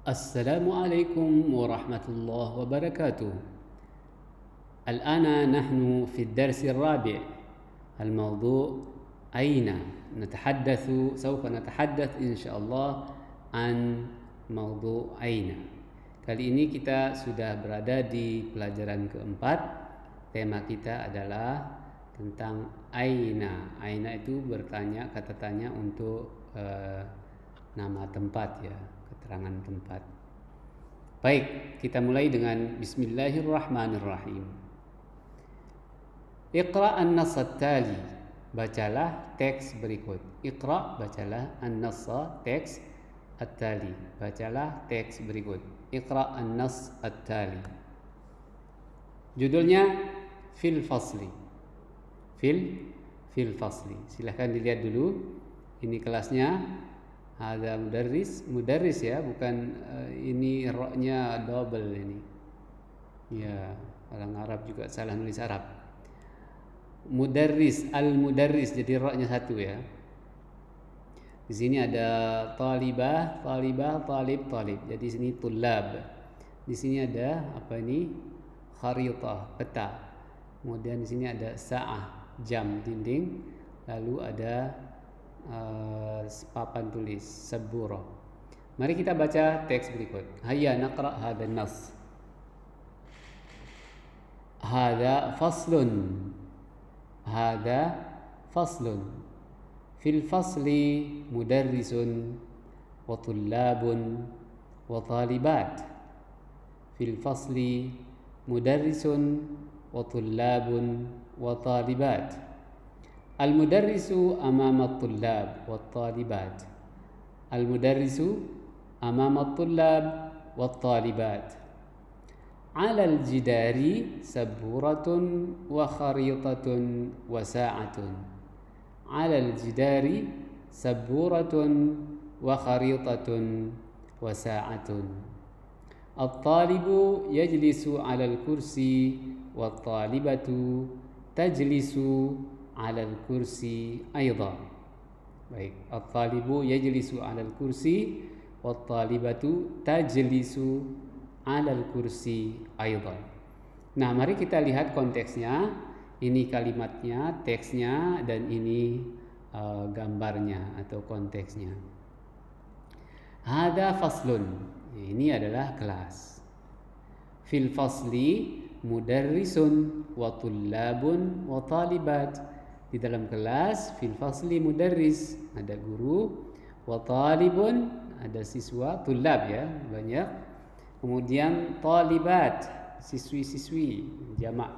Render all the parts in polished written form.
السلام عليكم ورحمة الله وبركاته. الآن نحن في الدرس الرابع. الموضوع أين؟ سوف نتحدث إن شاء الله عن موضوع أين. Kali ini kita sudah berada di pelajaran keempat. Tema kita adalah tentang aina. Aina itu kata tanya untuk nama tempat ya, keterangan tempat. Baik, kita mulai dengan Bismillahirrahmanirrahim. Iqra an-nass at-tali. Bacalah teks berikut. Iqra, bacalah an-nass, teks at-tali. Bacalah teks berikut. Iqra an-nass at-tali. Judulnya fil fasli. Fil fasli. Silahkan dilihat dulu. Ini kelasnya. Ada mudarris ya, bukan ini roknya double ini. Ya, orang Arab juga salah nulis Arab. Mudarris, al-mudarris, jadi roknya satu ya. Di sini ada talibah, talib. Jadi sini tulab. Di sini ada apa ini? Kharitah, peta. Kemudian di sini ada sa'ah, jam, dinding. Lalu ada papan tulis, sabura. Mari kita baca teks berikut. Hayya naqra hadha an-nass. Hadha faslun. Fil fasli mudarrisun wa tullabun wa talibat. Fil fasli mudarrisun wa tullabun wa talibat. Al-mudarrisu amama at-tullab wat-talibat. Al-mudarrisu amama at-tullab wat-talibat. 'Ala al-jidari sabburatun wa kharitatun wa sa'atun. 'Ala al-jidari sabburatun wa kharitatun wa sa'atun. At-talibu yajlisu 'ala al-kursi wat-talibatu tajlisu 'ala al-kursi aidan. Baik, at-talibu yajlisu 'ala al-kursi wat-talibatu tajlisu 'ala al-kursi aidan. Nah, mari kita lihat konteksnya. Ini kalimatnya, teksnya, dan ini gambarnya atau konteksnya. Hada faslun. Ini adalah kelas. Fil fasli mudarrisun wa tullabun wa talibat. Di dalam kelas, fil fasli mudarris, ada guru, wa talibun, ada siswa, tulab ya, banyak. Kemudian talibat, siswi-siswi, jamak.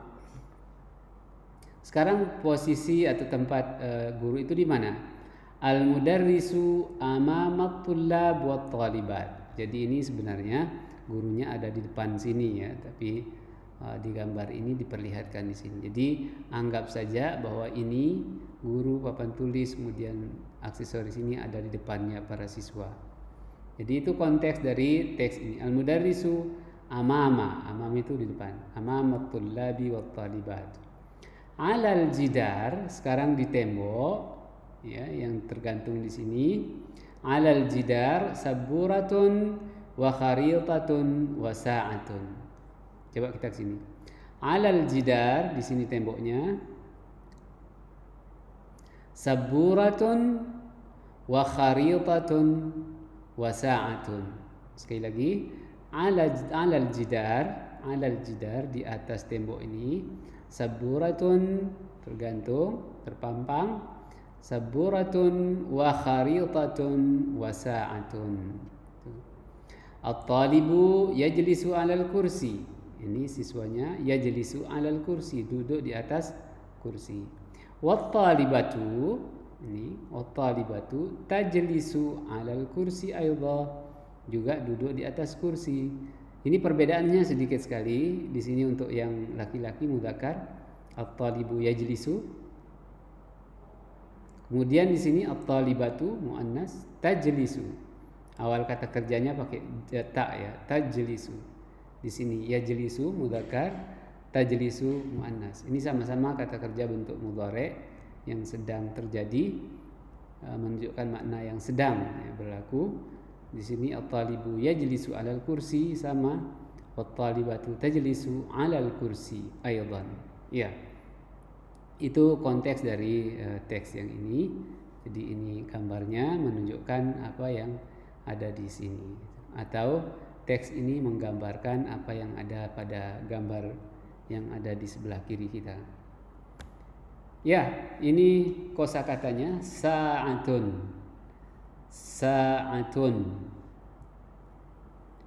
Sekarang posisi atau tempat guru itu di mana? Al-mudarrisu amamat tullab wa talibat. Jadi ini sebenarnya gurunya ada di depan sini ya, tapi di gambar ini diperlihatkan di sini. Jadi anggap saja bahwa ini guru, papan tulis, kemudian aksesoris ini ada di depannya para siswa. Jadi itu konteks dari teks ini. Al-mudarrisu amama itu di depan. Amamat tullabi wat talibat. 'Alal jidar, sekarang di tembok ya, yang tergantung di sini. 'Alal jidar sabburatun wa kharitatun wa sa'atun. Coba kita ke sini. 'Alal jidar, di sini temboknya. Sabburatun wa kharitatun wa sa'atun. Sekali lagi, 'alal jidar di atas tembok ini. Sabburatun, tergantung, terpampang. Sabburatun wa kharitatun wa sa'atun. At-talibu yajlisu 'alal kursi. Ini siswanya, yajlisu 'alal kursi, duduk di atas kursi. Wat-talibatu, ini wat-talibatu tajlisu 'alal kursi aidan, juga duduk di atas kursi. Ini perbedaannya sedikit sekali. Di sini untuk yang laki-laki mudzakkar, at-talibu yajlisu. Kemudian di sini at-talibatu muannas tajlisu. Awal kata kerjanya pakai ta ya, tajlisu. Di sini yajlisu mudzakkar, tajlisu muannas. Ini sama-sama kata kerja bentuk mudhari yang sedang terjadi, menunjukkan makna yang sedang ya, berlaku. Di sini at-talibu yajlisu 'alal kursi sama wat-talibatu tajlisu 'alal kursi aidan. Ya. Itu konteks dari teks yang ini. Jadi ini gambarnya menunjukkan apa yang ada di sini. Atau teks ini menggambarkan apa yang ada pada gambar yang ada di sebelah kiri kita. Ya, ini kosakatanya sa'atun. Sa'atun.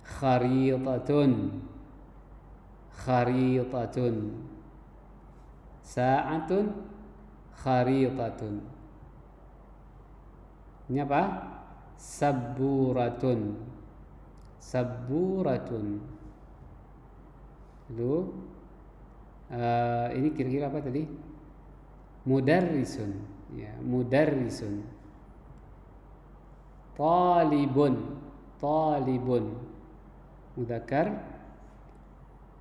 Kharitatun. Kharitatun. Sa'atun kharitatun. Ini apa? Sabburatun. Sabburatun. Lalu ini kira-kira apa tadi? Mudarrisun. Ya, mudarrisun. Talibun. Talibun. Mudzakkar.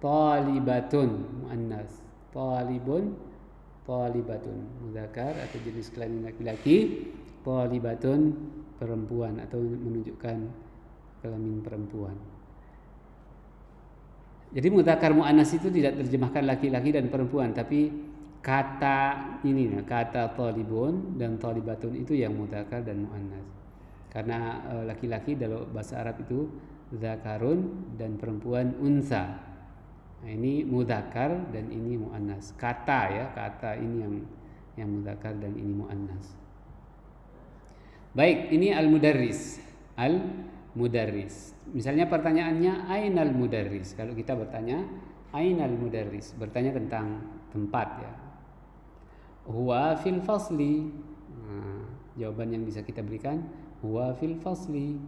Talibatun muannas. Talibun, talibatun mudzakkar atau jenis kelamin laki-laki, talibatun perempuan atau menunjukkan kelamin perempuan. Jadi mudzakkar muannas itu tidak terjemahkan laki-laki dan perempuan, tapi kata ini, kata talibun dan talibatun itu yang mudzakkar dan muannas. Karena laki-laki dalam bahasa Arab itu zakarun dan perempuan unsa. Nah, ini mudzakkar dan ini muannas. Kata ya, kata ini yang mudzakkar dan ini muannas. Baik, ini al-mudarris. Al-mudarris. Misalnya pertanyaannya ainal mudarris. Kalau kita bertanya ainal mudarris, bertanya tentang tempat ya. Huwa fil fasli. Nah, jawaban yang bisa kita berikan huwa fil fasli.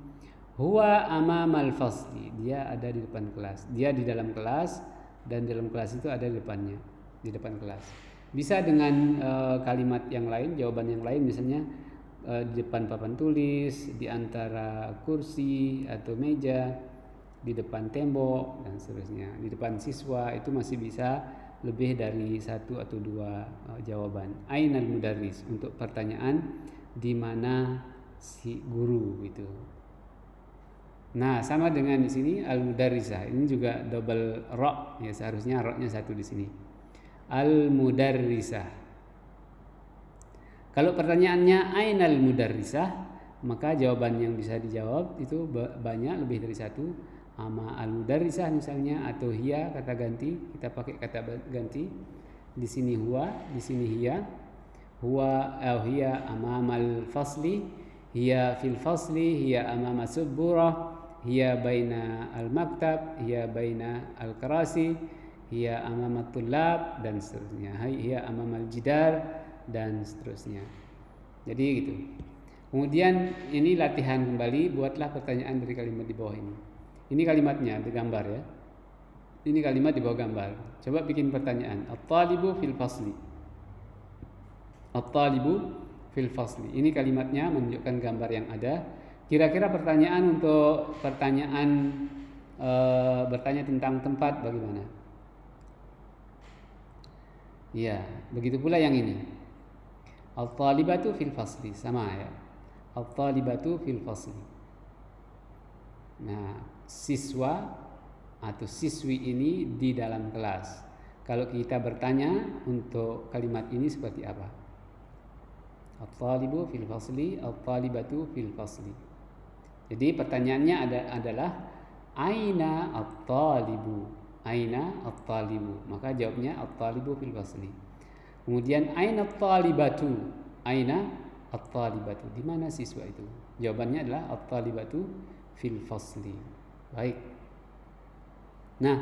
Huwa amamal fasli. Dia ada di depan kelas. Dia di dalam kelas. Dan dalam kelas itu ada di depannya, di depan kelas. Bisa dengan kalimat yang lain, jawaban yang lain, misalnya di depan papan tulis, di antara kursi atau meja, di depan tembok dan seterusnya. Di depan siswa itu masih bisa lebih dari satu atau dua jawaban. Ainal mudarris untuk pertanyaan di mana si guru itu. Nah, sama dengan di sini al-mudarrisah. Ini juga double ra, ya seharusnya ra-nya satu di sini. Al-mudarrisah. Kalau pertanyaannya ainal mudarrisah, maka jawaban yang bisa dijawab itu banyak, lebih dari satu. Ama al-mudarrisah misalnya atau hiya kata ganti, kita pakai kata ganti. Di sini huwa, di sini hiya. Huwa hiya amamal fasli, hiya fil fasli, hiya amama subburah. Hiya baina al-maktab, hiya baina al-karasi, hiya amamat tullab dan seterusnya. Hiya amamal jidar dan seterusnya. Jadi gitu. Kemudian ini latihan kembali, buatlah pertanyaan dari kalimat di bawah ini. Ini kalimatnya di gambar ya. Ini kalimat di bawah gambar. Coba bikin pertanyaan. At-talibu fil fasli. At-talibu fil fasli. Ini kalimatnya menunjukkan gambar yang ada. Kira-kira pertanyaan untuk pertanyaan bertanya tentang tempat bagaimana? Ya, begitu pula yang ini. Al-talibatu fil fasli, sama ya. Al-talibatu fil fasli. Nah, siswa atau siswi ini di dalam kelas. Kalau kita bertanya untuk kalimat ini seperti apa? At-talibu fil fasli, at-talibatu fil fasli. Jadi pertanyaannya adalah aina at-talibu? Aina at-talibu? Maka jawabnya at-talibu fil fasli. Kemudian aina at-talibatu? Aina at-talibatu? Di mana siswa itu? Jawabannya adalah at-talibatu fil fasli. Baik. Nah,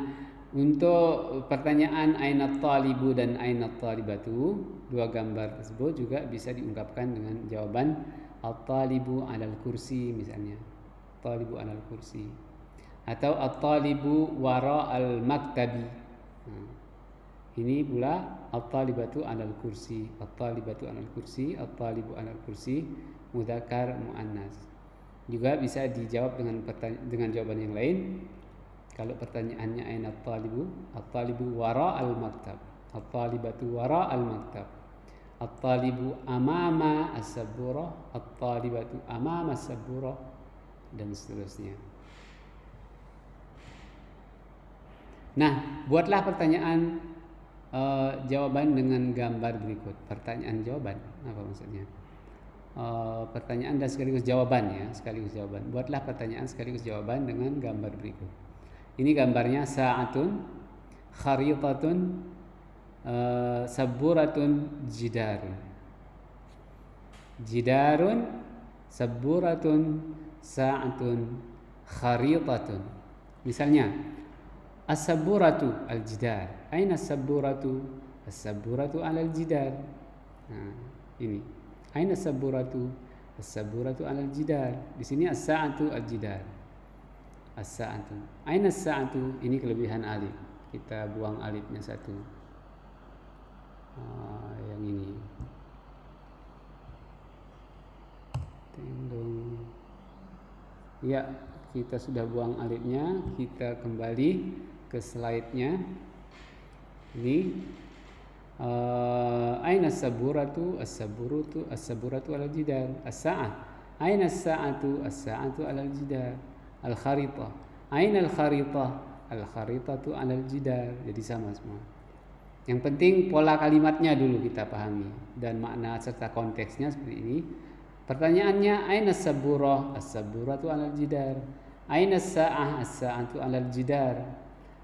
untuk pertanyaan aina at-talibu dan aina at-talibatu, dua gambar tersebut juga bisa diungkapkan dengan jawaban at-talibu 'alal kursi misalnya. At-talibu 'alal kursi. Atau at-talibu wara'al maktabi. Nah, ini pula at-talibatu 'alal kursi, at-talibatu 'alal kursi, at-talibu 'alal kursi, mudzakkar muannas. Juga bisa dijawab dengan jawaban yang lain. Kalau pertanyaannya aina at-talibu? At-talibu wara'al maktab. At-talibatu wara'al maktab. At-talibu amama as-sabburah, at-talibatu amama as-sabburah. dan seterusnya. Nah, buatlah pertanyaan jawaban dengan gambar berikut. Pertanyaan jawaban, apa maksudnya? Pertanyaan dan sekaligus jawaban ya, sekaligus jawaban. Buatlah pertanyaan sekaligus jawaban dengan gambar berikut. Ini gambarnya sa'atun, kharitatun, saburatun, jidarun. Jidarun, saburatun, sa'atun, kharitatun. Misalnya, as-saburatu al-jidar. Aina as-saburatu? As-saburatu 'alal jidar. Nah, ini. Aina as-saburatu? As-saburatu 'alal jidar. Di sini as-sa'atu al-jidar. As-sa'atu. Aina as-sa'atu? Ini kelebihan alif. Kita buang alifnya satu. Yang ini. Tendung. Ya, kita sudah buang alifnya. Kita kembali ke slide-nya. Ini aina as-saburatu? As-saburatu 'alal jidar. As-sa'ah. Aina as-sa'atu? As-sa'atu 'alal jidar. Al-kharitah. Aina al-kharitah? Al-kharitatu 'alal jidar. Jadi sama semua. Yang penting pola kalimatnya dulu kita pahami dan makna serta konteksnya seperti ini. Pertanyaannya, aina as-saburah? As-saburatu 'alal jidar. Aina as-sa'ah? As-sa'atu 'alal jidar.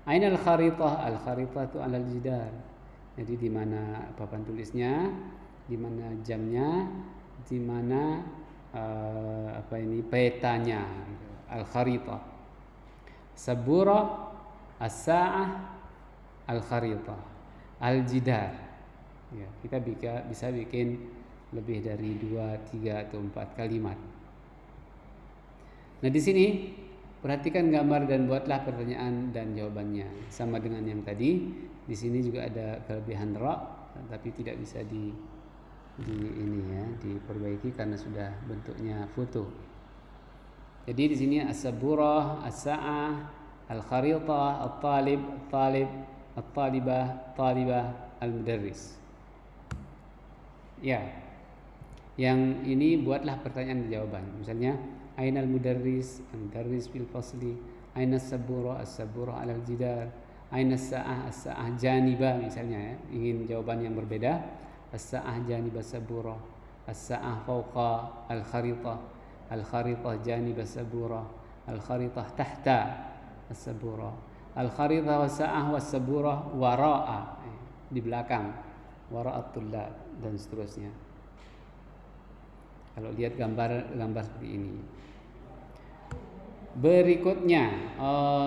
Aina al-kharitah? Al-kharitatu 'alal jidar. Jadi di mana papan tulisnya, di mana jamnya, di mana petanya. Al-kharitah, saburah, as-sa'ah, al-kharitah, al-jidar. Ya, kita bisa bikin lebih dari 2, 3 atau 4 kalimat. Nah, di sini perhatikan gambar dan buatlah pertanyaan dan jawabannya. Sama dengan yang tadi, di sini juga ada kelebihan ra, tapi tidak bisa diperbaiki karena sudah bentuknya foto. Jadi di sini as-saburah, as-sa'ah, al-kharitah, at-talib, at-talibah, al-mudarris. Ya. Yang ini buatlah pertanyaan dan jawaban. Misalnya, aina al-mudarris? Al-mudarris fil fasli. Aina as-saburah? As-saburah 'alal jidar. Aina as-sa'ah? As-sa'ah janibah misalnya ya. Ingin jawaban yang berbeda. As-sa'ah janibah as-saburah. As-sa'ah fawqa al-kharitah. Al-kharitah janib as-saburah. Al-kharitah tahta as-saburah. Al-kharitah was-sa'ah was-saburah wara'a, di belakang, wara'at tullab dan seterusnya. Kalau lihat gambar seperti ini. Berikutnya,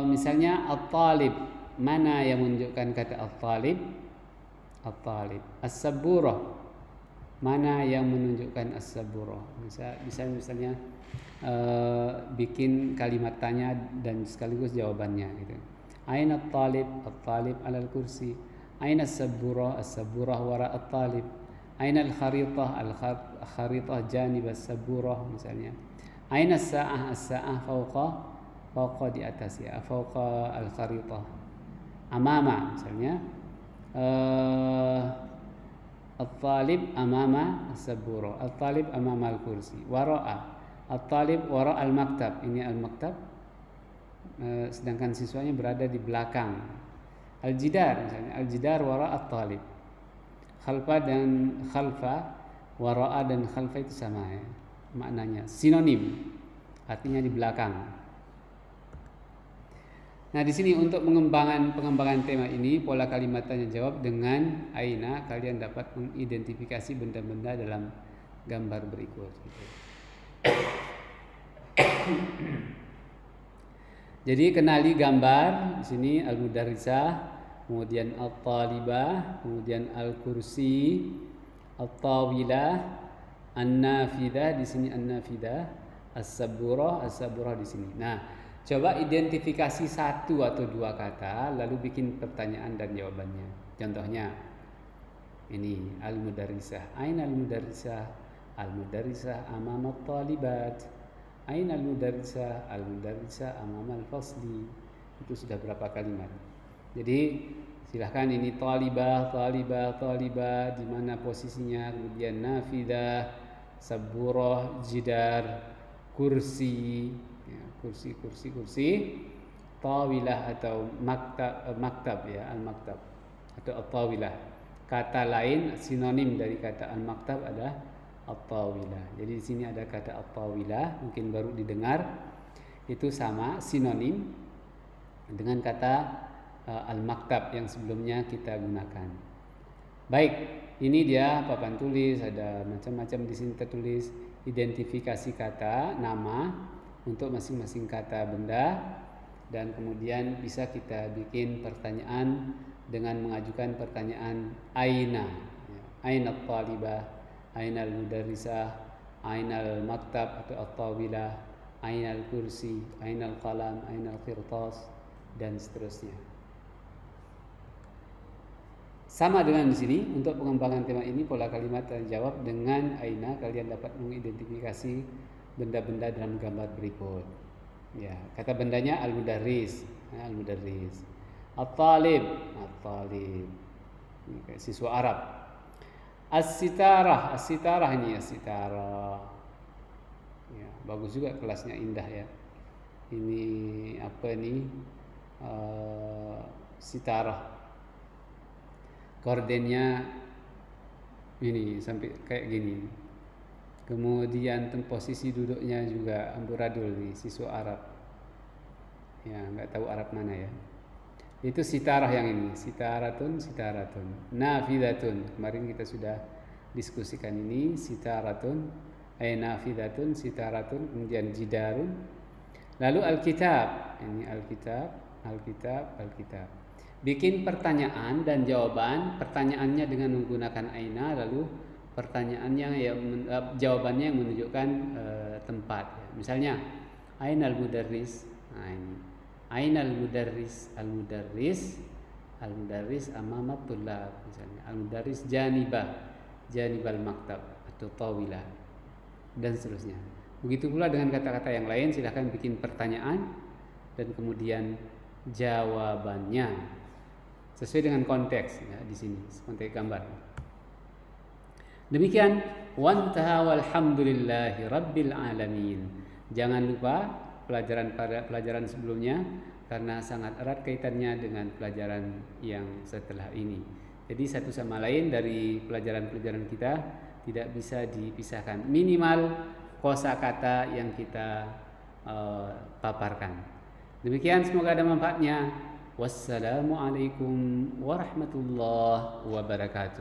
misalnya at-talib, mana yang menunjukkan kata at-talib? At-talib. As-saburah, mana yang menunjukkan as-saburah? Misalnya bikin kalimat tanya dan sekaligus jawabannya gitu. Aina at-talib? At-talib 'alal kursi. Aina as-saburah? As-saburah wara at-talib. Aina al-kharitah? Al-kharitah janib as-saburah misalnya. Aina as-sa'ah? As-sa'ah fawqa di atas ya, fawqa al-kharitah. Amama misalnya. At-talib amama as-saburah. At-talib amama al-kursi. Wara'a. At-talib wara' al-maktab. Ini al-maktab. Sedangkan siswanya berada di belakang. Al-jidar misalnya. Al-jidar wara' at-talib. Khalfa dan khalfa, wara'a dan khalfa itu sama ya. Maknanya sinonim. Artinya di belakang. Nah, di sini untuk pengembangan tema ini, pola kalimat tanya jawab dengan aina, kalian dapat mengidentifikasi benda-benda dalam gambar berikut. Jadi kenali gambar di sini al-mudarrisah, kemudian at-talibah, kemudian al-kursi, at-tawilah, an-nafidah, di sini an-nafidah, as-saburah di sini. Nah, coba identifikasi 1 atau 2 kata lalu bikin pertanyaan dan jawabannya. Contohnya ini al-mudarrisah. Aina al-mudarrisah? Al-mudarrisah amama at-talibat. Aina al-mudarrisah? Al-mudarrisah amama al-fasli. Itu sudah berapa kalimat. Jadi silahkan ini talibah di mana posisinya, kemudian nafidah, saburah, jidar, kursi, ya. kursi. Tawilah atau maktab ya, al-maktab atau at-tawilah. Kata lain sinonim dari kata al-maktab adalah at-tawilah. Jadi di sini ada kata at-tawilah, mungkin baru didengar. Itu sama sinonim dengan kata al-maktab yang sebelumnya kita gunakan. Baik, ini dia papan tulis, ada macam-macam di sini tertulis identifikasi kata, nama untuk masing-masing kata benda, dan kemudian bisa kita bikin pertanyaan dengan mengajukan pertanyaan aina, aina talibah, aina al-mudarrisah, aina al-maktab atau at-tawilah, aina al-kursi, aina al-qalam, aina al-qirtas, dan seterusnya. Sama dengan di sini, untuk pengembangan tema ini pola kalimat jawab dengan aina, kalian dapat mengidentifikasi benda-benda dalam gambar berikut. Ya, kata bendanya al-mudarris, al-mudarris. At-talib, at-talib. Ini kayak siswa Arab. As-sitarah, as-sitarah ini as-sitarah. Ya, bagus juga kelasnya, indah ya. Ini apa nih? Sitarah. Kordennya ini sampai kayak gini. Kemudian posisi duduknya juga amburadul nih, siswa Arab. Ya, nggak tahu Arab mana ya. Itu sitarah yang ini, sitaratun. Nafidatun. Kemarin kita sudah diskusikan ini, sitaratun, nafidatun, sitaratun, kemudian jidarun. Lalu alkitab. Ini alkitab. Bikin pertanyaan dan jawaban, pertanyaannya dengan menggunakan aina, lalu pertanyaannya jawabannya yang menunjukkan tempat. Misalnya, ainal mudarris. Nah, ini. Ainal mudarris, al-mudarris amamat tullab, misalnya. Al-mudarris janibal maktab atau tawilah, dan seterusnya. Begitu pula dengan kata-kata yang lain, silahkan bikin pertanyaan dan kemudian jawabannya sesuai dengan konteks ya, di sini konteks gambar. Demikian, wantaha walhamdulillahi rabbil alamin. Jangan lupa pelajaran sebelumnya karena sangat erat kaitannya dengan pelajaran yang setelah ini. Jadi satu sama lain dari pelajaran-pelajaran kita tidak bisa dipisahkan. Minimal kosakata yang kita paparkan. Demikian, semoga ada manfaatnya. Wassalamualaikum warahmatullahi wabarakatuh.